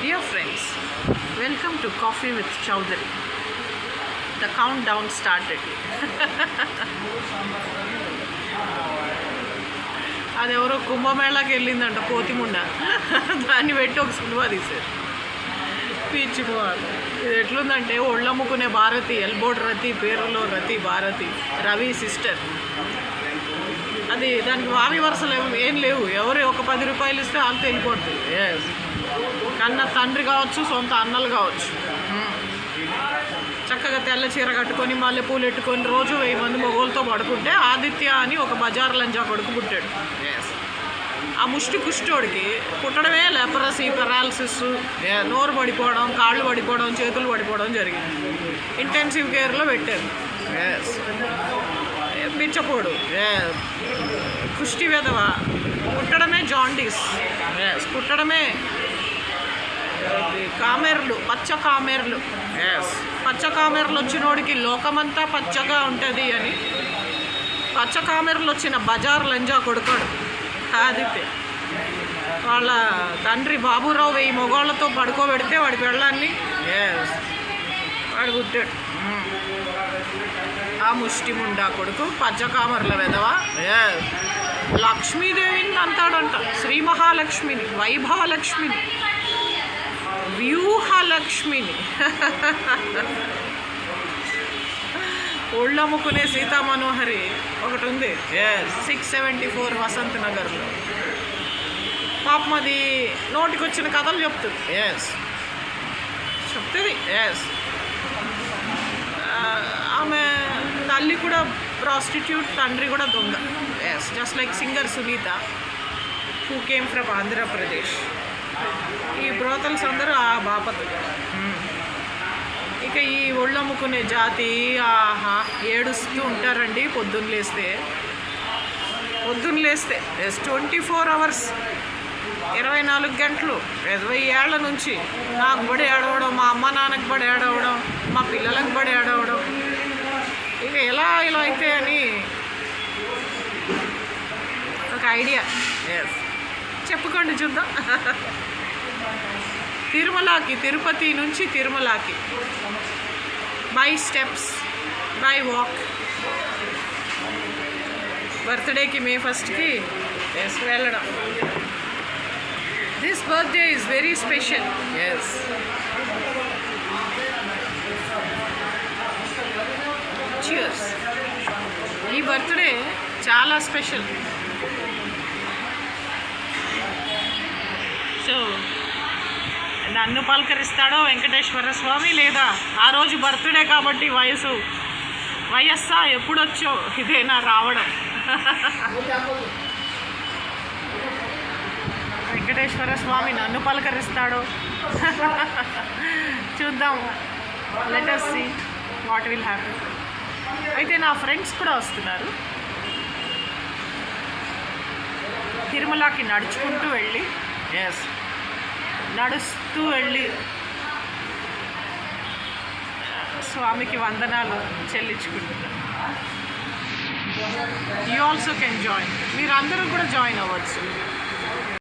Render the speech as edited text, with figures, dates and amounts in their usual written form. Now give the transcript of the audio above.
Dear friends, welcome to Coffee with Chowdhury. The countdown started. అదెవరో కుంభమేళాకి వెళ్ళిందంట కోతిముండ, దాన్ని పెట్టి ఒక cinema తీశారు. పిచ్చిపోవాలి. ఇది ఎట్లుందంటే ఒళ్ళమ్ముకునే భారతి, ఎల్బోర్డ్ రతి, పేరులో రతి భారతి, రవి సిస్టర్. అది దానికి వావి వరుసలు ఏం లేవు. ఎవరు ఒక 10 రూపాయలు ఇస్తే అంత వెళ్ళిపోతుంది. కన్న తండ్రి కావచ్చు, సొంత అన్నలు కావచ్చు. చక్కగా తెల్ల చీర కట్టుకొని మల్లెపూలు ఎట్టుకొని రోజు 1000 మంది మొగోళ్ళతో పడుకుంటే ఆదిత్య అని ఒక బజార్ లంజా కొడుకు పుట్టాడు. ఆ ముష్టి కుష్టోడికి పుట్టడమే లెపరసీ, పెరాలసిస్, నోరు పడిపోవడం, కాళ్ళు పడిపోవడం, చేతులు పడిపోవడం జరిగింది. ఇంటెన్సివ్ కేర్లో పెట్టారు. పిచ్చపోడు, కుష్టి వెధవ, పుట్టడమే జాండీస్, పుట్టడమే కామెర్లు, పచ్చ కామెర్లు. పచ్చ కామెర్లు వచ్చినోడికి లోకమంతా పచ్చగా ఉంటుంది అని పచ్చ కామెర్లు వచ్చిన బజార్ లంజా కొడుకోడు ఆదిత్య. వాళ్ళ తండ్రి బాబురావు 1000 మొగోళ్ళతో పడుకోబెడితే వాడి పెళ్ళాన్ని వాడు పుట్టాడు. ఆ ముష్టి ముండా కొడుకు పచ్చకామర్ల వెధవ లక్ష్మీదేవిని అంటాడంట. శ్రీ మహాలక్ష్మిని, వైభవలక్ష్మిని, వ్యూహలక్ష్మిని, ఒళ్ళమ్ముకునే సీతామనోహరి ఒకటి ఉంది 674 వసంత్ నగర్లో. పాపం అది నోటికి వచ్చిన కథలు చెప్తుంది. చెప్తుంది. ఆమె తల్లి కూడా ప్రాస్టిట్యూట్, తండ్రి కూడా దొంగ. Just like singer Sunitha who came from Andhra Pradesh. ఈ బ్రోతల్స్ అందరూ ఆ బాపతులు. ఇక ఈ ఒళ్ళమ్ముకునే జాతి ఆహా ఏడుస్తూ ఉంటారండి పొద్దున్న లేస్తే. 24 అవర్స్, 24 గంటలు, 20 ఏళ్ల నుంచి నాకు బడి ఏడవడం, మా అమ్మ నాన్నకి బడి ఏడవడం, మా పిల్లలకు బడి ఏడవడం. ఇక ఇలా అయితే అని ఒక ఐడియా. చెప్పుకోండి చూద్దాం. తిరుమలకి, తిరుపతి నుంచి తిరుమలకి బై స్టెప్స్, బై వాక్. బర్త్డేకి May 1కి వెళ్ళడం. This birthday is very special. Cheers. ఈ బర్త్డే చాలా స్పెషల్. సో నన్ను పలకరిస్తాడో వెంకటేశ్వర స్వామి, లేదా ఆ రోజు బర్త్డే కాబట్టి వయస్సా ఎప్పుడొచ్చో ఇదేనా రావడం. వెంకటేశ్వర స్వామి నన్ను పలకరిస్తాడో చూద్దాం. Let us see what will happen. అయితే నా ఫ్రెండ్స్ కూడా వస్తున్నారు. తిరుమలకి నడుచుకుంటూ వెళ్ళి స్వామికి వందనాలు చెల్లించుకుంటున్నాను. You also can join. మీరు అందరూ కూడా జాయిన్ అవ్వచ్చు.